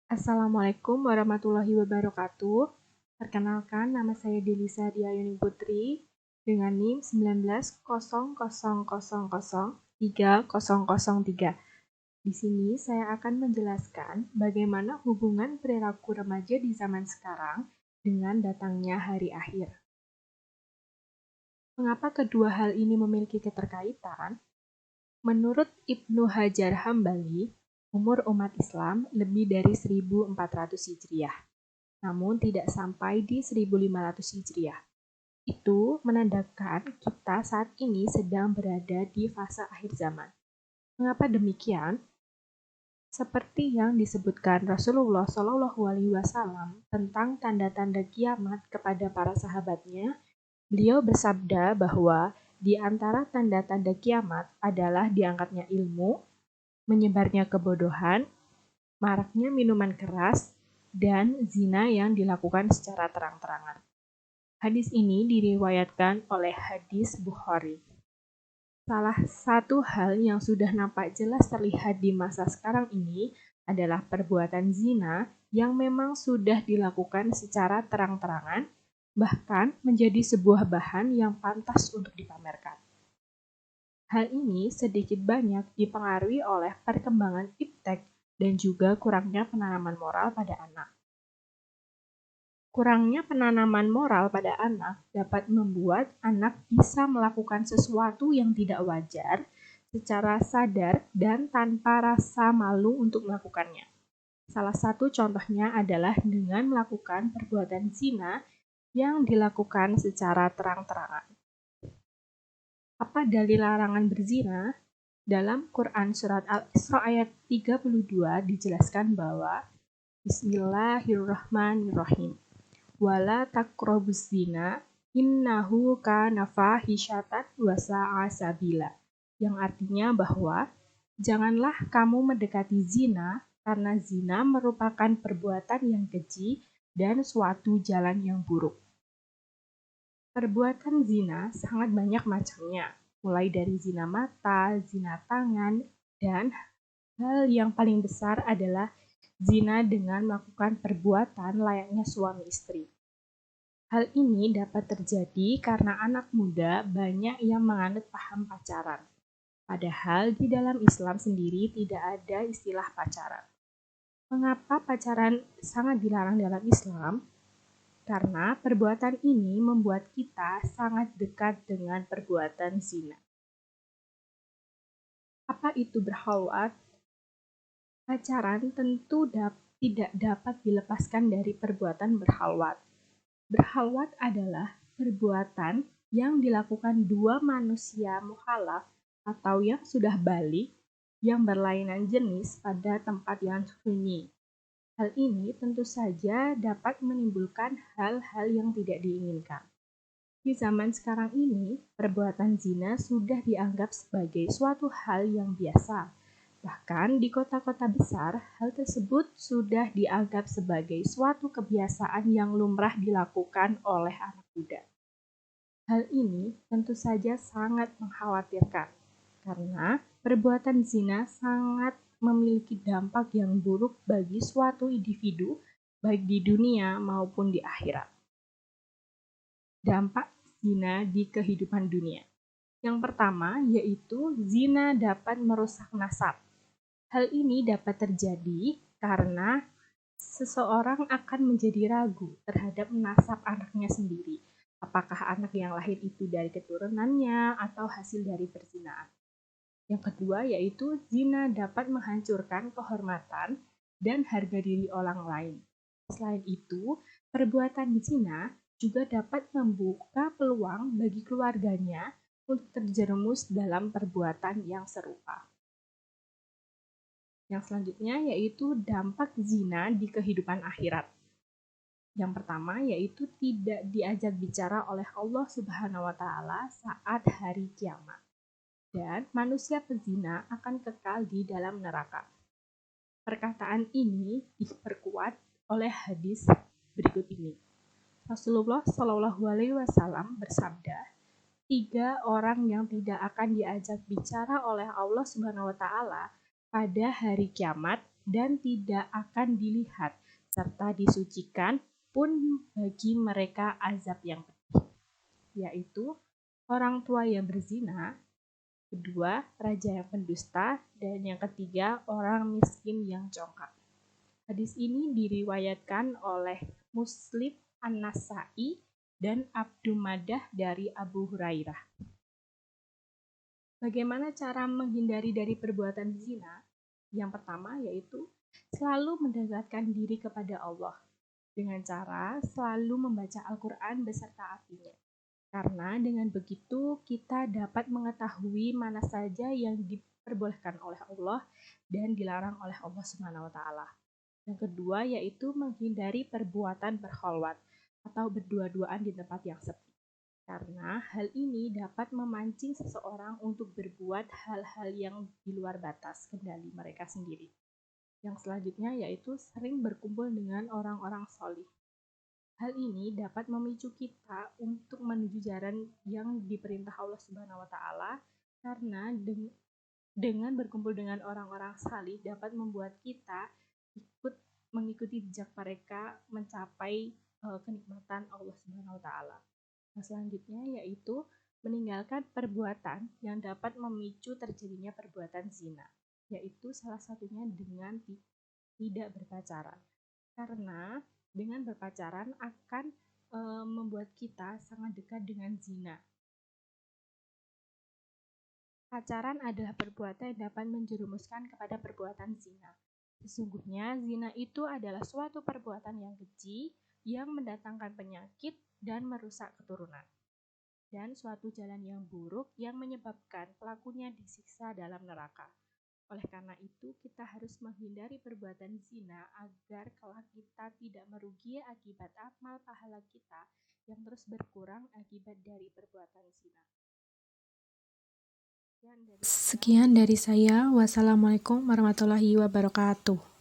Assalamualaikum warahmatullahi wabarakatuh. Perkenalkan, nama saya Delisa Diayuni Putri dengan NIM 19.00003003. Di sini saya akan menjelaskan bagaimana hubungan perilaku remaja di zaman sekarang dengan datangnya hari akhir. Mengapa kedua hal ini memiliki keterkaitan? Menurut Ibnu Hajar Hambali, umur umat Islam lebih dari 1400 Hijriah, namun tidak sampai di 1500 Hijriah. Itu menandakan kita saat ini sedang berada di fase akhir zaman. Mengapa demikian? Seperti yang disebutkan Rasulullah SAW tentang tanda-tanda kiamat kepada para sahabatnya, beliau bersabda bahwa di antara tanda-tanda kiamat adalah diangkatnya ilmu, menyebarnya kebodohan, maraknya minuman keras, dan zina yang dilakukan secara terang-terangan. Hadis ini diriwayatkan oleh hadis Bukhari. Salah satu hal yang sudah nampak jelas terlihat di masa sekarang ini adalah perbuatan zina yang memang sudah dilakukan secara terang-terangan, bahkan menjadi sebuah bahan yang pantas untuk dipamerkan. Hal ini sedikit banyak dipengaruhi oleh perkembangan iptek dan juga kurangnya penanaman moral pada anak. Kurangnya penanaman moral pada anak dapat membuat anak bisa melakukan sesuatu yang tidak wajar secara sadar dan tanpa rasa malu untuk melakukannya. Salah satu contohnya adalah dengan melakukan perbuatan zina yang dilakukan secara terang-terangan. Apa dalil larangan berzina? Dalam Quran Surat Al-Isra ayat 32 dijelaskan bahwa Bismillahirrahmanirrahim. Wala taqrabuz zina innahu kana fahisyatan wa sa'a sabila. Yang artinya bahwa janganlah kamu mendekati zina karena zina merupakan perbuatan yang keji dan suatu jalan yang buruk. Perbuatan zina sangat banyak macamnya, mulai dari zina mata, zina tangan, dan hal yang paling besar adalah zina dengan melakukan perbuatan layaknya suami istri. Hal ini dapat terjadi karena anak muda banyak yang menganut paham pacaran. Padahal di dalam Islam sendiri tidak ada istilah pacaran. Mengapa pacaran sangat dilarang dalam Islam? Karena perbuatan ini membuat kita sangat dekat dengan perbuatan zina. Apa itu berkhalwat? Pacaran tentu tidak dapat dilepaskan dari perbuatan berkhalwat. Berkhalwat adalah perbuatan yang dilakukan dua manusia mukhalaf atau yang sudah balik yang berlainan jenis pada tempat yang sunyi. Hal ini tentu saja dapat menimbulkan hal-hal yang tidak diinginkan. Di zaman sekarang ini, perbuatan zina sudah dianggap sebagai suatu hal yang biasa. Bahkan di kota-kota besar, hal tersebut sudah dianggap sebagai suatu kebiasaan yang lumrah dilakukan oleh anak muda. Hal ini tentu saja sangat mengkhawatirkan, karena perbuatan zina sangat memiliki dampak yang buruk bagi suatu individu, baik di dunia maupun di akhirat. Dampak zina di kehidupan dunia. Yang pertama yaitu zina dapat merusak nasab. Hal ini dapat terjadi karena seseorang akan menjadi ragu terhadap nasab anaknya sendiri. Apakah anak yang lahir itu dari keturunannya atau hasil dari perzinaan. Yang kedua yaitu zina dapat menghancurkan kehormatan dan harga diri orang lain. Selain itu, perbuatan zina juga dapat membuka peluang bagi keluarganya untuk terjerumus dalam perbuatan yang serupa. Yang selanjutnya yaitu dampak zina di kehidupan akhirat. Yang pertama yaitu tidak diajak bicara oleh Allah Subhanahu wa taala saat hari kiamat. Dan manusia pezina akan kekal di dalam neraka. Perkataan ini diperkuat oleh hadis berikut ini. Rasulullah SAW bersabda, 3 orang yang tidak akan diajak bicara oleh Allah Subhanahu wa taala pada hari kiamat dan tidak akan dilihat, serta disucikan pun bagi mereka azab yang pedih, yaitu orang tua yang berzina, kedua, raja yang pendusta, dan yang ketiga, orang miskin yang congkak. Hadis ini diriwayatkan oleh Muslim An-Nasa'i dan Abdu Madah dari Abu Hurairah. Bagaimana cara menghindari dari perbuatan zina? Yang pertama yaitu selalu mendekatkan diri kepada Allah dengan cara selalu membaca Al-Quran beserta artinya. Karena dengan begitu kita dapat mengetahui mana saja yang diperbolehkan oleh Allah dan dilarang oleh Allah Subhanahu wa taala. Yang kedua yaitu menghindari perbuatan berkholwat atau berdua-duaan di tempat yang sepi. Karena hal ini dapat memancing seseorang untuk berbuat hal-hal yang di luar batas kendali mereka sendiri. Yang selanjutnya yaitu sering berkumpul dengan orang-orang solih. Hal ini dapat memicu kita untuk menuju jalan yang diperintah Allah Subhanahu wa taala karena dengan berkumpul dengan orang-orang salih dapat membuat kita ikut mengikuti jejak mereka mencapai kenikmatan Allah Subhanahu wa taala. Nah, selanjutnya yaitu meninggalkan perbuatan yang dapat memicu terjadinya perbuatan zina, yaitu salah satunya dengan tidak berpacaran. Karena dengan berpacaran akan membuat kita sangat dekat dengan zina. Pacaran adalah perbuatan yang dapat menjerumuskan kepada perbuatan zina. Sesungguhnya zina itu adalah suatu perbuatan yang keji yang mendatangkan penyakit dan merusak keturunan, dan suatu jalan yang buruk yang menyebabkan pelakunya disiksa dalam neraka. Oleh karena itu, kita harus menghindari perbuatan zina agar kelak kita tidak merugi akibat amal pahala kita yang terus berkurang akibat dari perbuatan zina. Sekian dari saya. Wassalamualaikum warahmatullahi wabarakatuh.